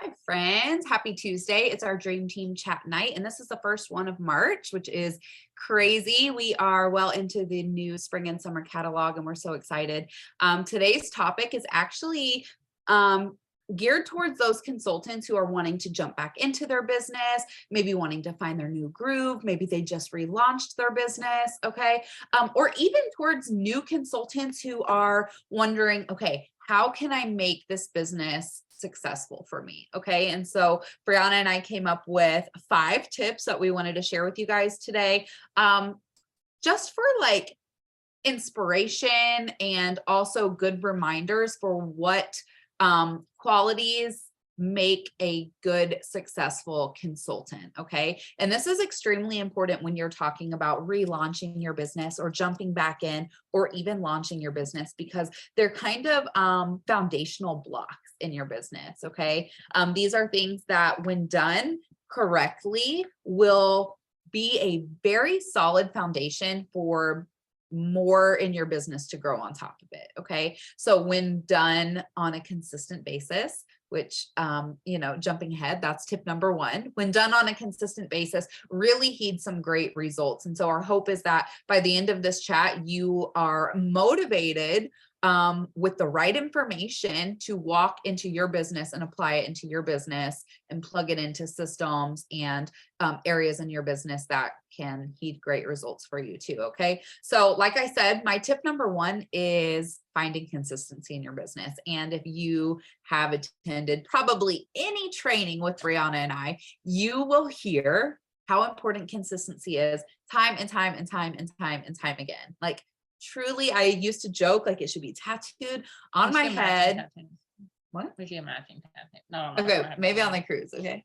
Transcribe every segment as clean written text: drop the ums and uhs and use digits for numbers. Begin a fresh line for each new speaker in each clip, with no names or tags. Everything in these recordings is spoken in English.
Hi, friends. Happy Tuesday. It's our Dream Team Chat night, and this is the first one of March, which is crazy. We are well into the new spring and summer catalog, and we're so excited. Today's topic is actually geared towards those consultants who are wanting to jump back into their business, maybe wanting to find their new groove. Maybe they just relaunched their business, okay? Or even towards new consultants who are wondering, okay, how can I make this business successful for me? Okay. And so Brianna and I came up with 5 tips that we wanted to share with you guys today. Just for like inspiration and also good reminders for what qualities make a good, successful consultant. Okay. And this is extremely important when you're talking about relaunching your business or jumping back in or even launching your business, because they're kind of foundational blocks in your business. Okay. These are things that, when done correctly, will be a very solid foundation for more in your business to grow on top of it. Okay. So when done on a consistent basis, which, jumping ahead, that's tip number 1. When done on a consistent basis, really heed some great results. And so our hope is that by the end of this chat, you are motivated with the right information to walk into your business and apply it into your business and plug it into systems and areas in your business that can heed great results for you too. Okay. So like I said, my tip number 1 is finding consistency in your business. And if you have attended probably any training with Brianna and I, you will hear how important consistency is time and time and time and time and time again. Like, truly, I used to joke like it should be tattooed on my head. What?
We can imagine. No.
Okay, maybe on the cruise. Okay.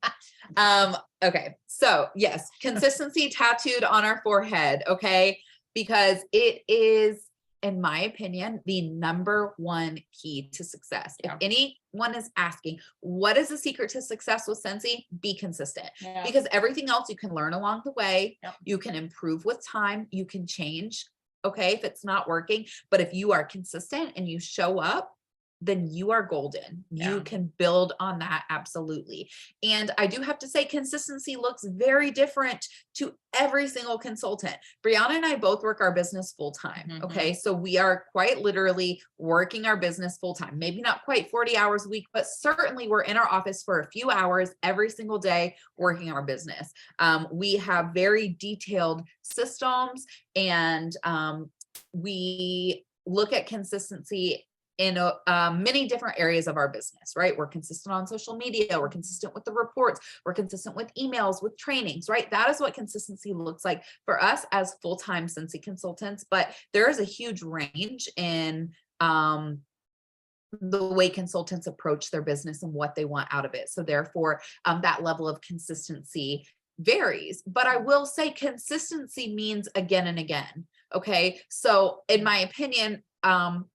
Okay. So yes, consistency tattooed on our forehead. Okay. Because it is, in my opinion, the number 1 key to success.
Yeah.
If anyone is asking, what is the secret to success with Scentsy? Be consistent.
Yeah.
Because everything else you can learn along the way.
Yeah.
You can improve with time. You can change. Okay. If it's not working, but if you are consistent and you show up, then you are golden. You can build on that. Absolutely. And I do have to say, consistency looks very different to every single consultant. Brianna and I both work our business full time.
Mm-hmm.
Okay. So we are quite literally working our business full time, maybe not quite 40 hours a week, but certainly we're in our office for a few hours every single day working our business. We have very detailed systems, and we look at consistency in many different areas of our business, right? We're consistent on social media. We're consistent with the reports. We're consistent with emails, with trainings, right? That is what consistency looks like for us as full-time Scentsy consultants. But there is a huge range in the way consultants approach their business and what they want out of it. So therefore, that level of consistency varies. But I will say consistency means again and again. Okay. So in my opinion,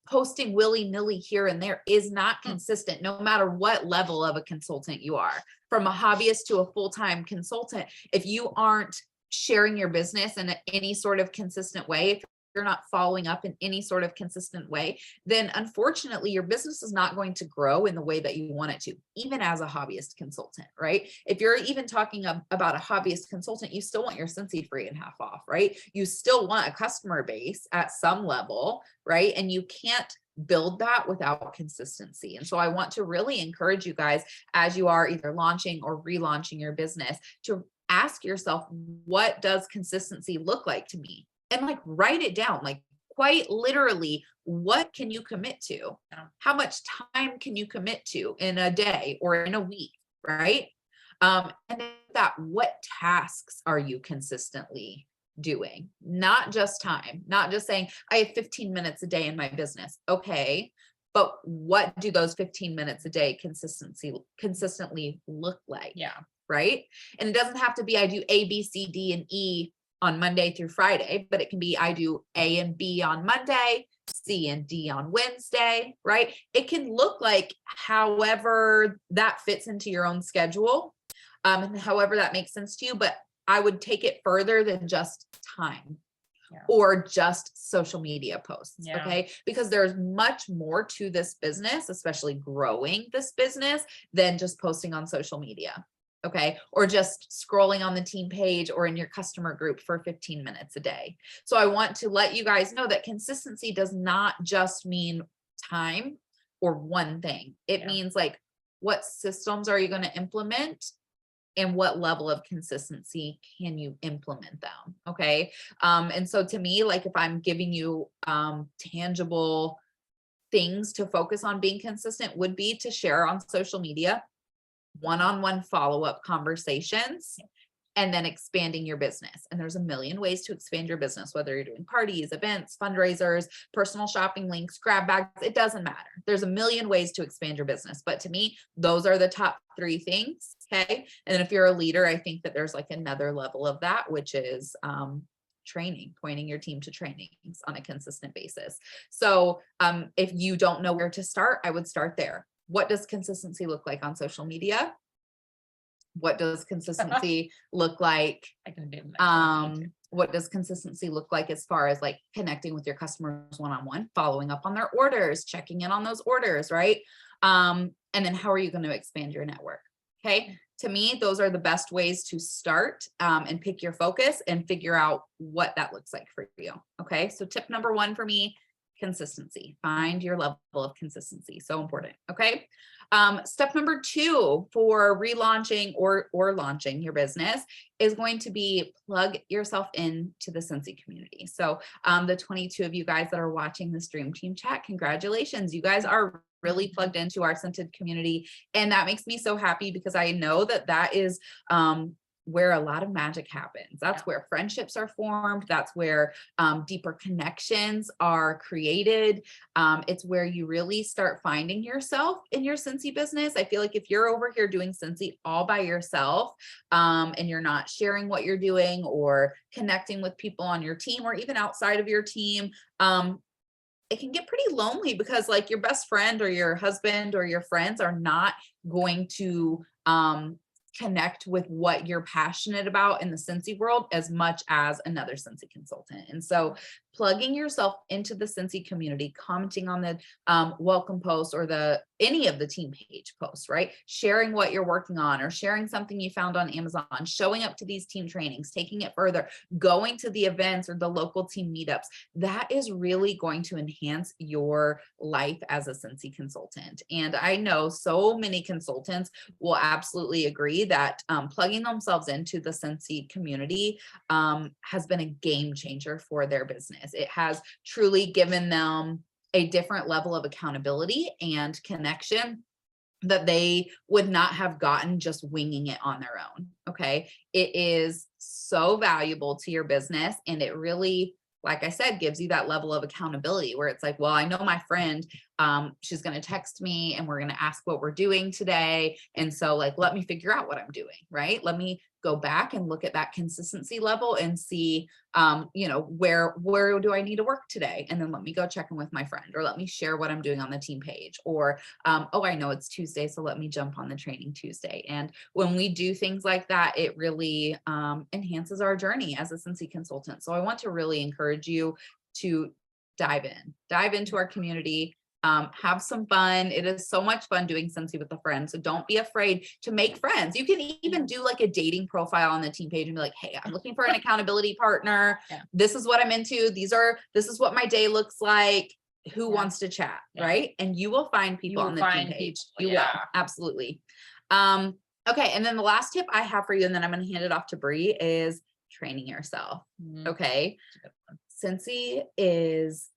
posting willy-nilly here and there is not consistent, no matter what level of a consultant you are. From a hobbyist to a full-time consultant, if you aren't sharing your business in any sort of consistent way, if you're not following up in any sort of consistent way, then unfortunately your business is not going to grow in the way that you want it to, even as a hobbyist consultant, right? If you're even talking about a hobbyist consultant, you still want your Scentsy free and half off, right? You still want a customer base at some level, right? And you can't build that without consistency. And so I want to really encourage you guys, as you are either launching or relaunching your business, to ask yourself, what does consistency look like to me? And like write it down, like quite literally, what can you commit to? How much time can you commit to in a day or in a week, right? And that, what tasks are you consistently doing? Not just time, not just saying, I have 15 minutes a day in my business. Okay. But what do those 15 minutes a day consistently look like?
Yeah.
Right. And it doesn't have to be, I do A, B, C, D, and E on Monday through Friday, but it can be, I do A and B on Monday, C and D on Wednesday, right? It can look like however that fits into your own schedule, and however that makes sense to you, but I would take it further than just time. or just social media posts. Okay. Because there's much more to this business, especially growing this business, than just posting on social media. Okay. Or just scrolling on the team page or in your customer group for 15 minutes a day. So I want to let you guys know that consistency does not just mean time or one thing. It means like, what systems are you going to implement? And what level of consistency can you implement them? Okay. And so to me, like if I'm giving you tangible things to focus on being consistent would be to share on social media, one-on-one follow-up conversations, and then expanding your business. And there's a million ways to expand your business, whether you're doing parties, events, fundraisers, personal shopping links, grab bags, it doesn't matter. There's a million ways to expand your business. But to me, those are the top 3 things. Okay. And then if you're a leader, I think that there's like another level of that, which is training, pointing your team to trainings on a consistent basis. So if you don't know where to start, I would start there. What does consistency look like on social media? What does consistency look like? What does consistency look like as far as like connecting with your customers one-on-one, following up on their orders, checking in on those orders, right? And then how are you going to expand your network? Okay. To me, those are the best ways to start and pick your focus and figure out what that looks like for you. Okay. So tip number 1 for me, consistency. Find your level of consistency. So important. Okay. Step number 2 for relaunching or launching your business is going to be plug yourself into the Scentsy community. So the 22 of you guys that are watching this Dream Team chat, congratulations. You guys are really plugged into our Scentsy community. And that makes me so happy because I know that that is where a lot of magic happens. That's where friendships are formed. That's where deeper connections are created. It's where you really start finding yourself in your Scentsy business. I feel like if you're over here doing Scentsy all by yourself and you're not sharing what you're doing or connecting with people on your team or even outside of your team, it can get pretty lonely because like your best friend or your husband or your friends are not going to connect with what you're passionate about in the Scentsy world as much as another Scentsy consultant. And so plugging yourself into the Scentsy community, commenting on the welcome post or any of the team page posts, right? Sharing what you're working on or sharing something you found on Amazon, showing up to these team trainings, taking it further, going to the events or the local team meetups. That is really going to enhance your life as a Scentsy consultant. And I know so many consultants will absolutely agree that plugging themselves into the Scentsy community has been a game changer for their business. It has truly given them a different level of accountability and connection that they would not have gotten just winging it on their own. Okay. It is so valuable to your business. And it really, like I said, gives you that level of accountability where it's like, well, I know my friend, she's going to text me and we're going to ask what we're doing today. And so like, let me figure out what I'm doing, right? Let me go back and look at that consistency level and see, where do I need to work today? And then let me go check in with my friend, or let me share what I'm doing on the team page, or, oh, I know it's Tuesday, so let me jump on the training Tuesday. And when we do things like that, it really enhances our journey as a Scentsy consultant. So I want to really encourage you to dive into our community. Have some fun. It is so much fun doing Scentsy with a friend. So don't be afraid to make friends. You can even do like a dating profile on the team page and be like, hey, I'm looking for an accountability partner. This is what I'm into. This is what my day looks like. Who wants to chat? Right. And you will find people on the team page. You will. Absolutely. Okay. And then the last tip I have for you, and then I'm going to hand it off to Bree, is training yourself. Okay. Scentsy is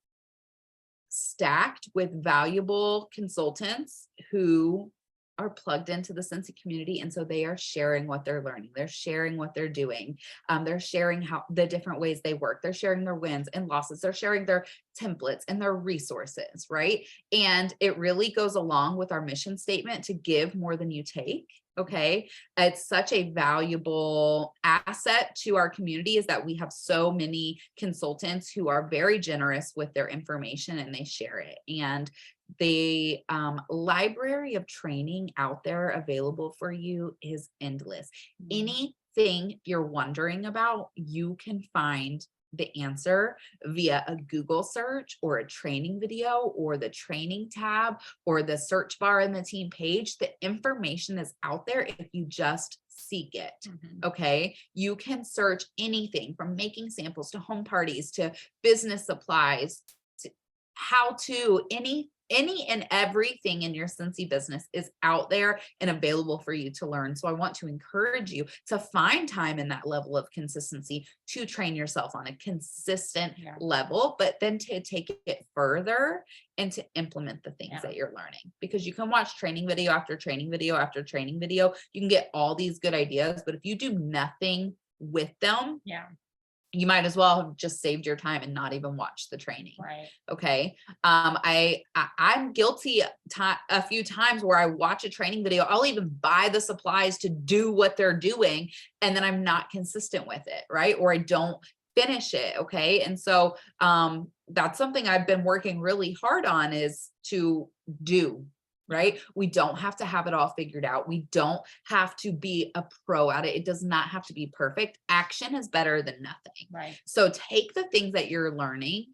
stacked with valuable consultants who are plugged into the Scentsy community. And so they are sharing what they're learning. They're sharing what they're doing. They're sharing how the different ways they work. They're sharing their wins and losses. They're sharing their templates and their resources, right? And it really goes along with our mission statement to give more than you take. Okay. It's such a valuable asset to our community is that we have so many consultants who are very generous with their information and they share it. And the library of training out there available for you is endless. Anything you're wondering about, you can find the answer via a Google search or a training video or the training tab or the search bar in the team page. The information is out there if you just seek it. Okay. You can search anything from making samples to home parties to business supplies to how to any and everything in your Scentsy business is out there and available for you to learn. So I want to encourage you to find time in that level of consistency to train yourself on a consistent level, but then to take it further and to implement the things that you're learning, because you can watch training video after training video after training video. You can get all these good ideas, but if you do nothing with them, you might as well have just saved your time and not even watch the training.
Right.
Okay. I'm guilty a few times where I watch a training video. I'll even buy the supplies to do what they're doing, and then I'm not consistent with it. Right. Or I don't finish it. Okay. And so, that's something I've been working really hard on, is to do. Right. We don't have to have it all figured out. We don't have to be a pro at it. It does not have to be perfect. Action is better than nothing.
Right.
So take the things that you're learning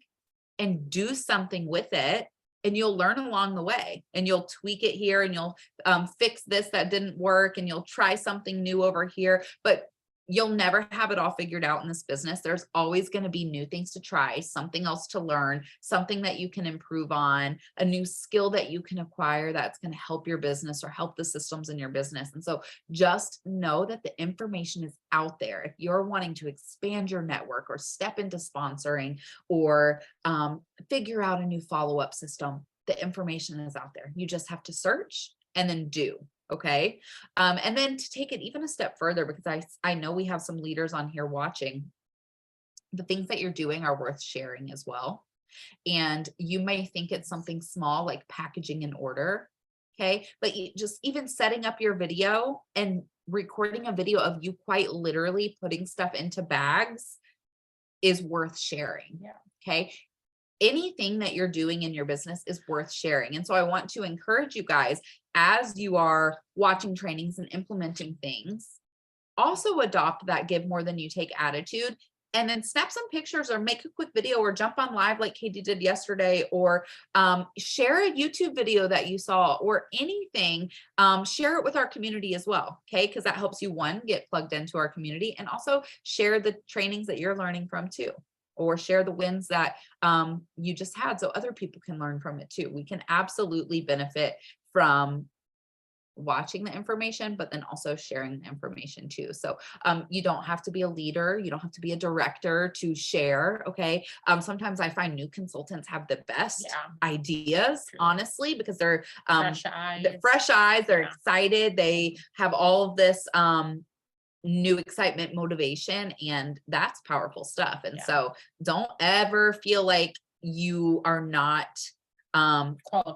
and do something with it, and you'll learn along the way, and you'll tweak it here, and you'll fix this that didn't work, and you'll try something new over here. But you'll never have it all figured out in this business. There's always going to be new things to try, something else to learn, something that you can improve on, a new skill that you can acquire that's going to help your business or help the systems in your business. And so just know that the information is out there. If you're wanting to expand your network or step into sponsoring or figure out a new follow-up system, the information is out there. You just have to search and then do. Okay. And then to take it even a step further, because I know we have some leaders on here watching, the things that you're doing are worth sharing as well. And you may think it's something small like packaging an order. Okay. But just even setting up your video and recording a video of you quite literally putting stuff into bags is worth sharing.
Yeah.
Okay. Anything that you're doing in your business is worth sharing. And so I want to encourage you guys, as you are watching trainings and implementing things, also adopt that give more than you take attitude, and then snap some pictures or make a quick video or jump on live like Katie did yesterday, or share a YouTube video that you saw or anything. Share it with our community as well. Okay. Because that helps you, one, get plugged into our community, and also share the trainings that you're learning from too. Or share the wins that you just had so other people can learn from it too. We can absolutely benefit from watching the information, but then also sharing the information too. So you don't have to be a leader. You don't have to be a director to share. Okay. Sometimes I find new consultants have the best ideas, honestly, because they're fresh eyes. They're excited. They have all of this new excitement, motivation, and that's powerful stuff. And so don't ever feel like you are not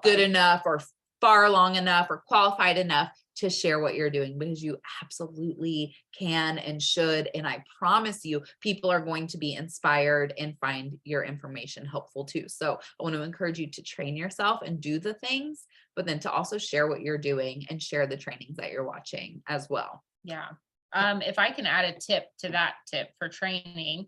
good enough or far along enough or qualified enough to share what you're doing, because you absolutely can and should. And I promise you, people are going to be inspired and find your information helpful too. So I want to encourage you to train yourself and do the things, but then to also share what you're doing and share the trainings that you're watching as well.
Yeah. If I can add a tip to that tip for training,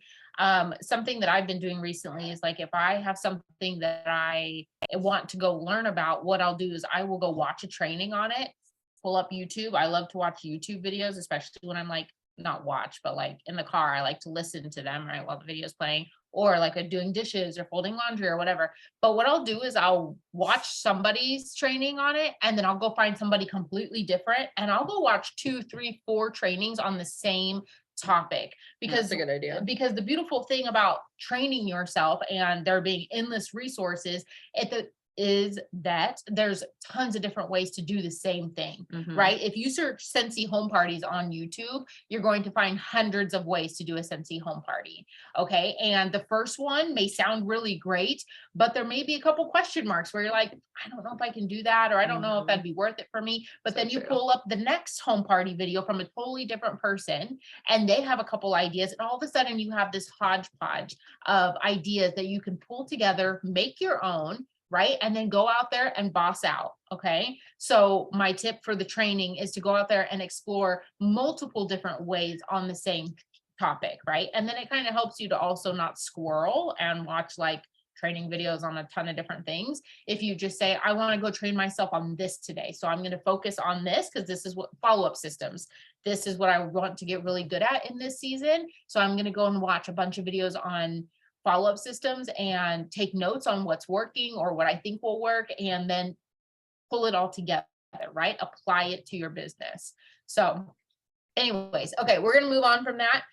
something that I've been doing recently is, like, if I have something that I want to go learn about, what I'll do is I will go watch a training on it, pull up YouTube. I love to watch YouTube videos, especially when I'm like, not watch, but like in the car, I like to listen to them, right, while the video is playing, or like doing dishes or folding laundry or whatever. But what I'll do is I'll watch somebody's training on it, and then I'll go find somebody completely different, and I'll go watch 2, 3, 4 trainings on the same topic, because
that's a good idea.
Because the beautiful thing about training yourself and there being endless resources is that there's tons of different ways to do the same thing, right? If you search Scentsy home parties on YouTube, you're going to find hundreds of ways to do a Scentsy home party. Okay. And the first one may sound really great, but there may be a couple question marks where you're like, I don't know if I can do that, or I don't know if that'd be worth it for me. But then you pull up the next home party video from a totally different person, and they have a couple ideas, and all of a sudden you have this hodgepodge of ideas that you can pull together, make your own, right? And then go out there and boss out. Okay. So my tip for the training is to go out there and explore multiple different ways on the same topic, right? And then it kind of helps you to also not squirrel and watch like training videos on a ton of different things. If you just say, I want to go train myself on this today, so I'm going to focus on this because this is what follow-up systems, this is what I want to get really good at in this season. So I'm going to go and watch a bunch of videos on follow-up systems and take notes on what's working or what I think will work, and then pull it all together, right? Apply it to your business. So anyways, okay, we're gonna move on from that.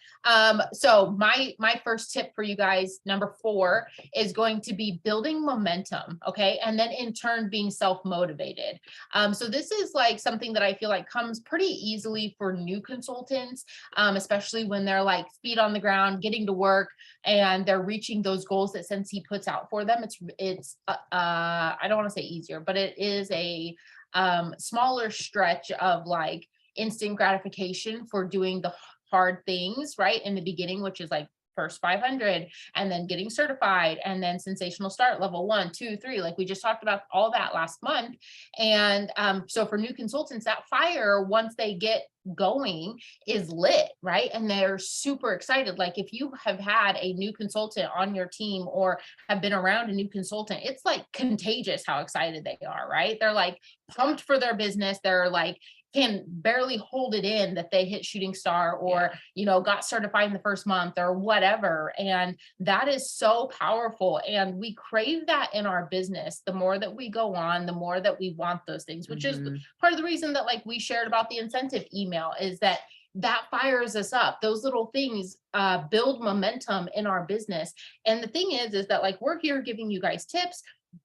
So my first tip for you guys, number 4, is going to be building momentum, okay, and then in turn being self-motivated. So this is like something that I feel like comes pretty easily for new consultants, especially when they're like feet on the ground, getting to work, and they're reaching those goals that Scentsy puts out for them. It's I don't want to say easier, but it is a smaller stretch of like instant gratification for doing the hard things right in the beginning, which is like first 500 and then getting certified and then sensational start level 1, 2, 3, like we just talked about all that last month. And so for new consultants, that fire, once they get going, is lit, right? And they're super excited. Like if you have had a new consultant on your team or have been around a new consultant, it's like contagious how excited they are, right? They're like pumped for their business. They're like can barely hold it in that they hit shooting star or, you know, got certified in the first month or whatever. And that is so powerful. And we crave that in our business. The more that we go on, the more that we want those things, which is part of the reason that like we shared about the incentive email, is that fires us up. Those little things build momentum in our business. And the thing is that like we're here giving you guys tips.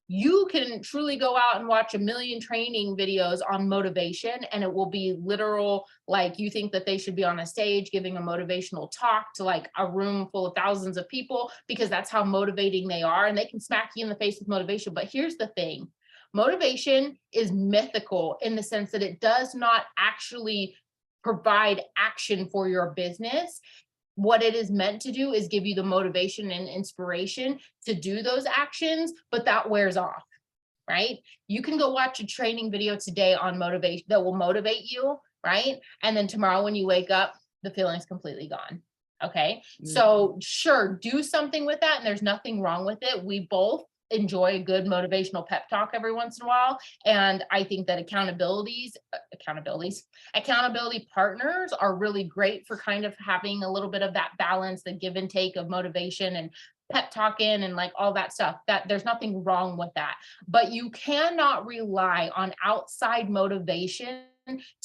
You can truly go out and watch a million training videos on motivation, and it will be literal, like you think that they should be on a stage giving a motivational talk to like a room full of thousands of people, because that's how motivating they are, and they can smack you in the face with motivation. But here's the thing, motivation is mythical in the sense that it does not actually provide action for your business. What it is meant to do is give you the motivation and inspiration to do those actions, but that wears off, right? You can go watch a training video today on motivation that will motivate you, right? And then tomorrow when you wake up, the feeling's completely gone. Okay. So sure, do something with that. And there's nothing wrong with it. We both enjoy a good motivational pep talk every once in a while. And I think that accountability partners are really great for kind of having a little bit of that balance, the give and take of motivation and pep talking and like all that stuff. That there's nothing wrong with that, but you cannot rely on outside motivation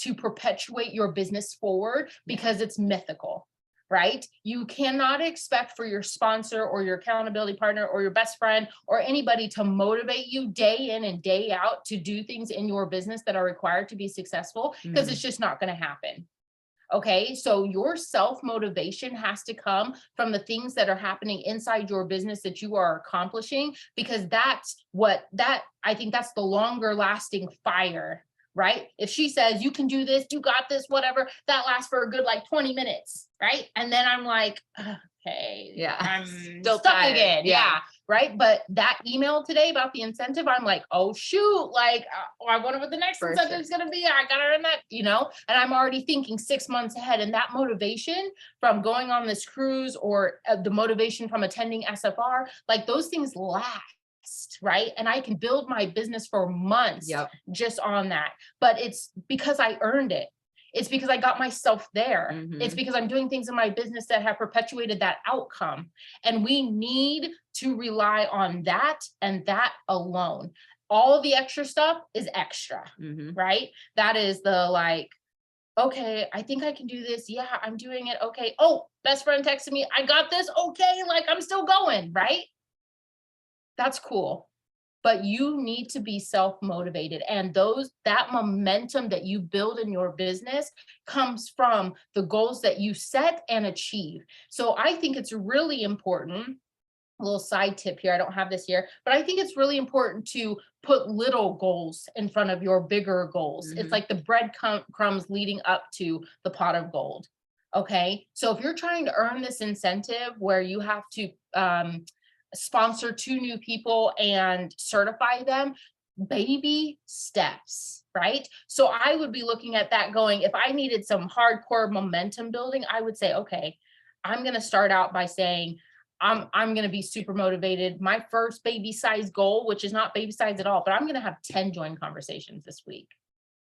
to perpetuate your business forward, because it's mythical. Right? You cannot expect for your sponsor or your accountability partner or your best friend or anybody to motivate you day in and day out to do things in your business that are required to be successful, because it's just not going to happen. Okay, so your self-motivation has to come from the things that are happening inside your business that you are accomplishing, because I think that's the longer lasting fire. Right? If she says, you can do this, you got this, whatever, that lasts for a good like 20 minutes. Right? And then I'm like, okay, yeah, I'm still stuck again. Yeah. Right. But that email today about the incentive, I'm like, oh, shoot, like, I wonder what the next incentive is going to be. I got to earn that, and I'm already thinking 6 months ahead. And that motivation from going on this cruise or the motivation from attending SFR, like those things last. Right. And I can build my business for months just on that. But it's because I earned it. It's because I got myself there. It's because I'm doing things in my business that have perpetuated that outcome. And we need to rely on that and that alone. All of the extra stuff is extra, right? That is the like, okay, I think I can do this. Yeah, I'm doing it. Okay. Oh, best friend texted me. I got this. Okay. Like I'm still going, right? That's cool. But you need to be self-motivated, and that momentum that you build in your business comes from the goals that you set and achieve. So I think it's really important, a little side tip here, I don't have this here, but I think it's really important to put little goals in front of your bigger goals. It's like the breadcrumbs leading up to the pot of gold. Okay, so if you're trying to earn this incentive where you have to sponsor 2 new people and certify them, baby steps, right? So I would be looking at that going, if I needed some hardcore momentum building, I would say, okay, I'm going to start out by saying, I'm going to be super motivated. My first baby size goal, which is not baby size at all, but I'm going to have 10 join conversations this week.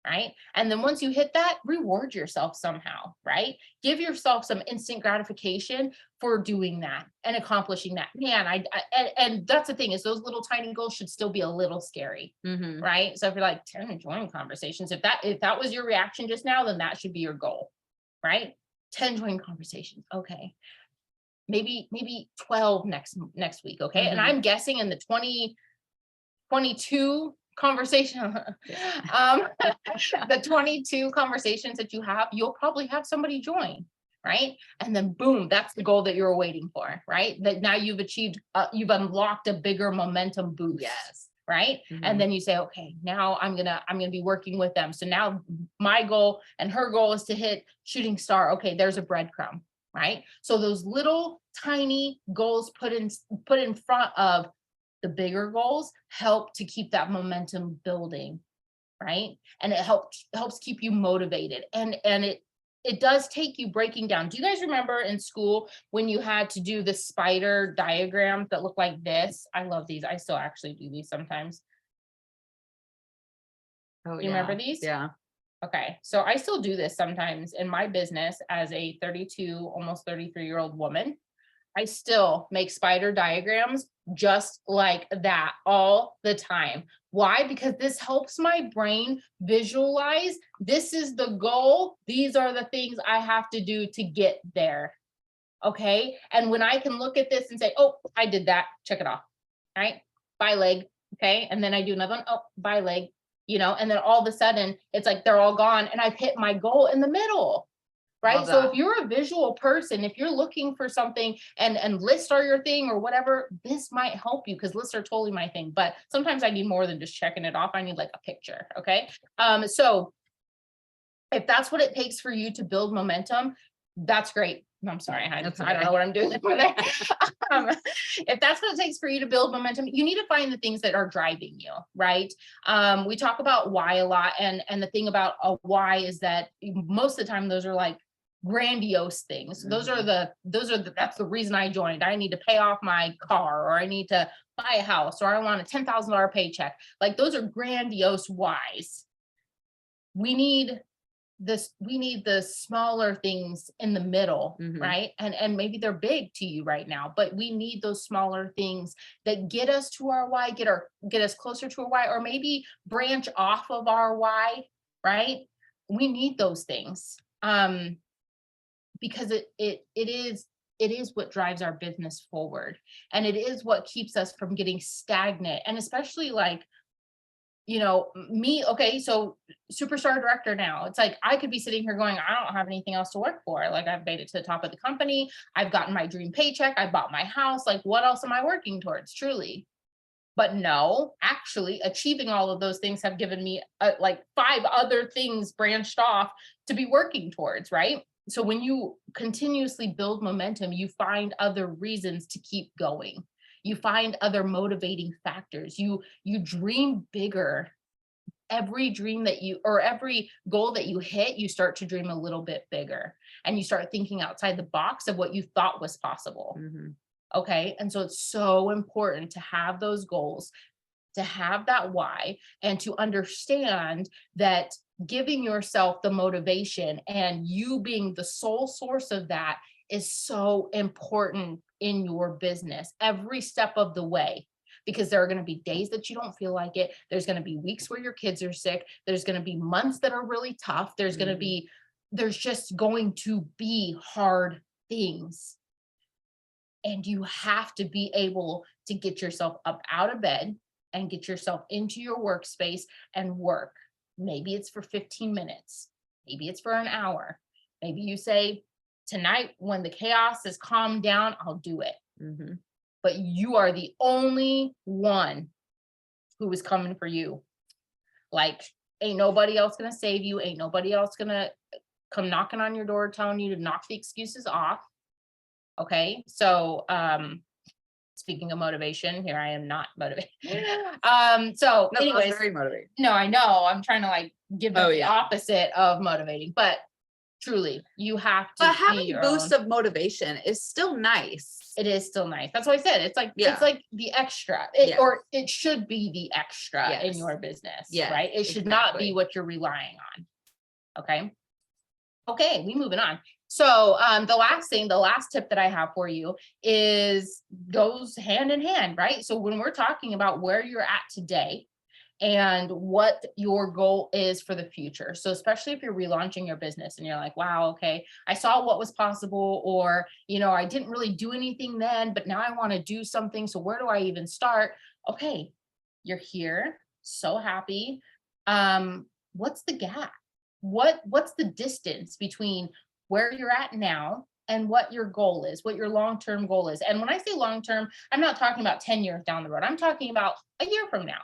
Right. And then once you hit that, reward yourself somehow, right? Give yourself some instant gratification for doing that and accomplishing that. Man, and that's the thing, is those little tiny goals should still be a little scary. Right. So if you're like 10 join conversations, if that was your reaction just now, then that should be your goal, right? 10 join conversations. Okay. Maybe 12 next week. Okay. And I'm guessing in the 2022 conversation, the 22 conversations that you have, you'll probably have somebody join, right? And then boom, that's the goal that you're waiting for, right? That now you've achieved, you've unlocked a bigger momentum boost.
Yes.
Right. And then you say, okay, now I'm gonna be working with them. So now my goal and her goal is to hit shooting star. Okay, there's a breadcrumb, right? So those little tiny goals put in front of the bigger goals help to keep that momentum building, right? And it helps keep you motivated. And it does take you breaking down. Do you guys remember in school when you had to do the spider diagrams that look like this? I love these. I still actually do these sometimes.
Oh,
you remember these?
Yeah.
Okay. So I still do this sometimes in my business as a 32, almost 33-year-old woman. I still make spider diagrams just like that all the time. Why? Because this helps my brain visualize, this is the goal. These are the things I have to do to get there. Okay. And when I can look at this and say, oh, I did that, check it off. All right. By leg. Okay. And then I do another one. Oh, by leg, and then all of a sudden it's like they're all gone and I've hit my goal in the middle. Right. So if you're a visual person, if you're looking for something and lists are your thing or whatever, this might help you, because lists are totally my thing. But sometimes I need more than just checking it off. I need like a picture. Okay. So if that's what it takes for you to build momentum, that's great. I'm sorry. I don't know what I'm doing over there. If that's what it takes for you to build momentum, you need to find the things that are driving you, right? We talk about why a lot. And the thing about a why is that most of the time, those are like grandiose things. That's the reason I joined. I need to pay off my car, or I need to buy a house, or I want a $10,000 paycheck. Like those are grandiose whys. We need the smaller things in the middle, right? And maybe they're big to you right now, but we need those smaller things that get us to our why, get us closer to our why, or maybe branch off of our why, right? We need those things. Because it is what drives our business forward, and it is what keeps us from getting stagnant. And especially like, me, okay, so superstar director now, it's like I could be sitting here going, I don't have anything else to work for. Like I've made it to the top of the company, I've gotten my dream paycheck, I bought my house, like what else am I working towards, truly? But no, actually achieving all of those things have given me like 5 other things branched off to be working towards, right? So when you continuously build momentum, you find other reasons to keep going. You find other motivating factors. You dream bigger. Every dream every goal that you hit, you start to dream a little bit bigger, and you start thinking outside the box of what you thought was possible. Okay. And so it's so important to have those goals, to have that why, and to understand that giving yourself the motivation and you being the sole source of that is so important in your business every step of the way. Because there are going to be days that you don't feel like it. There's going to be weeks where your kids are sick. There's going to be months that are really tough. There's just going to be hard things. And you have to be able to get yourself up out of bed and get yourself into your workspace and work. Maybe it's for 15 minutes. Maybe it's for an hour. Maybe you say, tonight, when the chaos is calmed down, I'll do it. But you are the only one who is coming for you. Like, ain't nobody else going to save you. Ain't nobody else going to come knocking on your door telling you to knock the excuses off. Okay. So, speaking of motivation, here I am not motivated. So anyways,
very motivating.
No, I know I'm trying to like give them the opposite of motivating, but Truly, you have to
But
be
having
your
boosts
own.
of motivation is still nice.
It is still nice. That's what I said. It's like
Yeah.
it's like the extra,
Yes.
or it should be the extra in
Yes.
your business,
Yes,
right? It should not be
exactly.
what you're relying on. Okay. Okay, we moving on. So the last tip that I have for you is goes hand in hand, right? So when we're talking about where you're at today and what your goal is for the future. So especially if you're relaunching your business and you're like, wow, okay, I saw what was possible, or, I didn't really do anything then, but now I want to do something. So where do I even start? Okay, you're here. So happy. What's the gap? What's the distance between where you're at now and what your goal is, what your long-term goal is? And when I say long-term, I'm not talking about 10 years down the road. I'm talking about a year from now.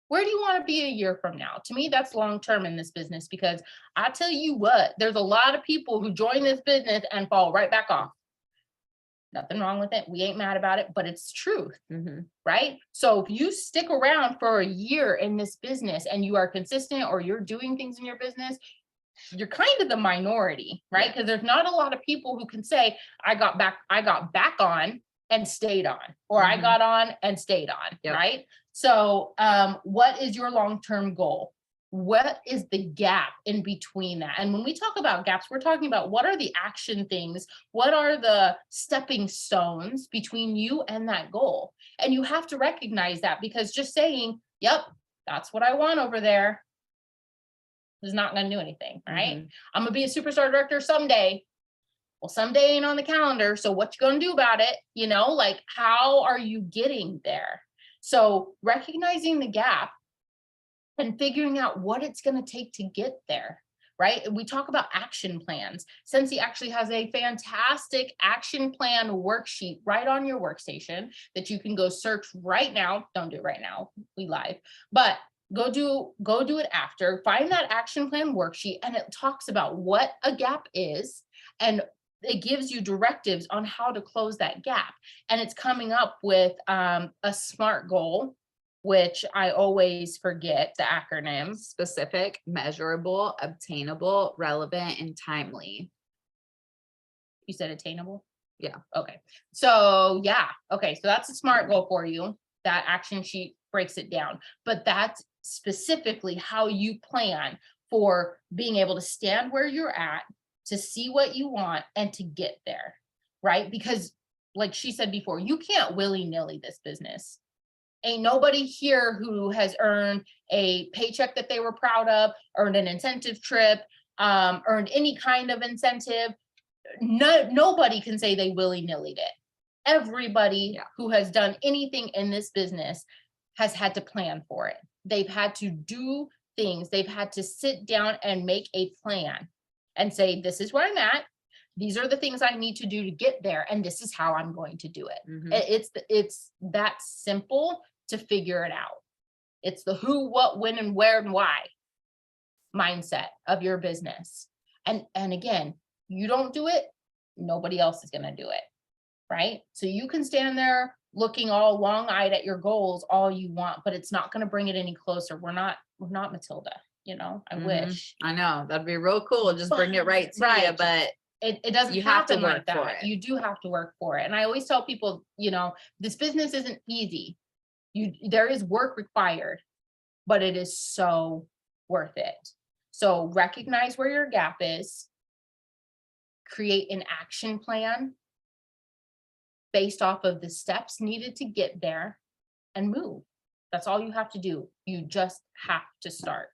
Where do you want to be a year from now? To me, that's long-term in this business, because I tell you what, there's a lot of people who join this business and fall right back off. Nothing wrong with it. We ain't mad about it, but it's truth, right? So if you stick around for a year in this business and you are consistent, or you're doing things in your business, you're kind of the minority, right? Because there's not a lot of people who can say, I got back on and stayed on, or I got on and stayed on, right? So what is your long-term goal? What is the gap in between that? And when we talk about gaps, we're talking about what are the action things, what are the stepping stones between you and that goal? And you have to recognize that, because just saying, yep, that's what I want over there, is not going to do anything, right? I'm going to be a superstar director someday. Well, someday ain't on the calendar. So what you going to do about it? Like, how are you getting there? So recognizing the gap and figuring out what it's going to take to get there, right? We talk about action plans. Scentsy actually has a fantastic action plan worksheet right on your workstation that you can go search right now. Don't do it right now, we live, but go do it after. Find that action plan worksheet, and it talks about what a gap is, and it gives you directives on how to close that gap. And it's coming up with a SMART goal, which I always forget the acronym.
Specific, measurable, obtainable, relevant, and timely.
You said attainable?
Yeah.
Okay. So yeah. Okay. So that's a SMART goal for you. That action sheet breaks it down, but that's specifically how you plan for being able to stand where you're at, to see what you want, and to get there, right? Because like she said before, you can't willy-nilly this business. Ain't nobody here who has earned a paycheck that they were proud of, earned an incentive trip, earned any kind of incentive. Nobody can say they willy-nillied it. Everybody who has done anything in this business has had to plan for it. They've had to do things. They've had to sit down and make a plan and say, this is where I'm at. These are the things I need to do to get there, and this is how I'm going to do it. It's that simple to figure it out. It's the who, what, when, and where, and why mindset of your business. And again, you don't do it, nobody else is going to do it, right? So you can stand there looking all long-eyed at your goals all you want, but it's not going to bring it any closer. We're not Matilda, I wish.
I know, that'd be real cool. Just bring it right to you, but
it doesn't
you have to
happen like
work for
that.
it.
You do have to work for it. And I always tell people, this business isn't easy. There is work required, but it is so worth it. So recognize where your gap is, create an action plan based off of the steps needed to get there, and move. That's all you have to do. You just have to start.